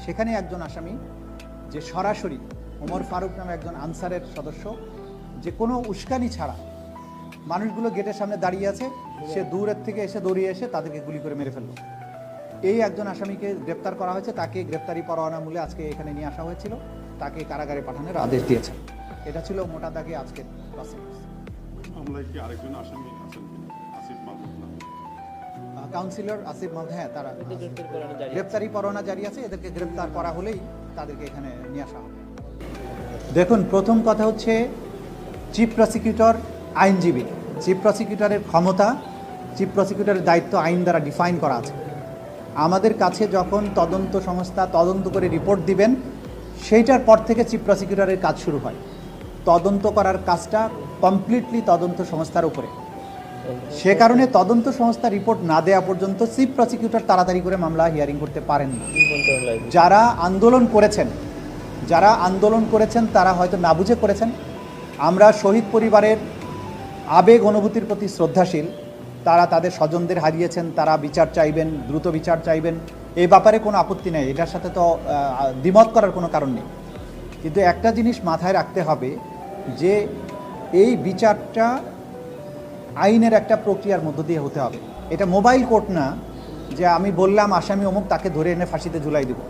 সেখানে একজন আসামি যে সরাসরি ওমর ফারুক নামে একজন আনসারের সদস্য, যে কোনো উস্কানি ছাড়া মানুষগুলো গেটের সামনে দাঁড়িয়ে আছে, সে দূরের থেকে এসে দৌড়িয়ে এসে তাদেরকে গুলি করে মেরে ফেললো। এই একজন আসামিকে গ্রেপ্তার করা হয়েছে, তাকে গ্রেপ্তারি পরোয়ানা মূলে আজকে এখানে নিয়ে আসা হয়েছিল, তাকে কারাগারে পাঠানোর আদেশ দিয়েছে। এটা ছিল মোটা দাগে আজকের প্রসিডিংস। মামলায় কি আরেকজন আসামি আছেন কিনা? আসিফ মাহমুদ নামে কাউন্সিলর আসিফ মাহমুদ, হ্যাঁ, তারা গ্রেপ্তারি পরোয়ানা জারি আছে, এদেরকে গ্রেপ্তার করা হলেই তাদেরকে এখানে নিয়ে আসা হবে। দেখুন, প্রথম কথা হচ্ছে চিফ প্রসিকিউটর আইনজীবী। চিফ প্রসিকিউটরের ক্ষমতা, চিফ প্রসিকিউটরের দায়িত্ব আইন দ্বারা ডিফাইন করা আছে। আমাদের কাছে যখন তদন্ত সংস্থা তদন্ত করে রিপোর্ট দিবেন, সেইটার পর থেকে চিফ প্রসিকিউটরের কাজ শুরু হয়। তদন্ত করার কাজটা কমপ্লিটলি তদন্ত সংস্থার উপরে। সে কারণে তদন্ত সংস্থা রিপোর্ট না দেওয়া পর্যন্ত চিফ প্রসিকিউটর তাড়াতাড়ি করে মামলা হিয়ারিং করতে পারেন না। যারা আন্দোলন করেছেন তারা হয়তো না বুঝে করেছেন। আমরা শহীদ পরিবারের আবেগ অনুভূতির প্রতি শ্রদ্ধাশীল। তারা তাদের স্বজনদের হারিয়েছেন, তারা বিচার চাইবেন, দ্রুত বিচার চাইবেন, এই ব্যাপারে কোনো আপত্তি নেই, এটার সাথে তো দ্বিমত করার কোনো কারণ নেই। কিন্তু একটা জিনিস মাথায় রাখতে হবে যে এই বিচারটা আইনের একটা প্রক্রিয়ার মধ্য দিয়ে হতে হবে। এটা মোবাইল কোর্ট না যে আমি বললাম আসামি অমুক, তাকে ধরে এনে ফাঁসিতে ঝুলাই দেব।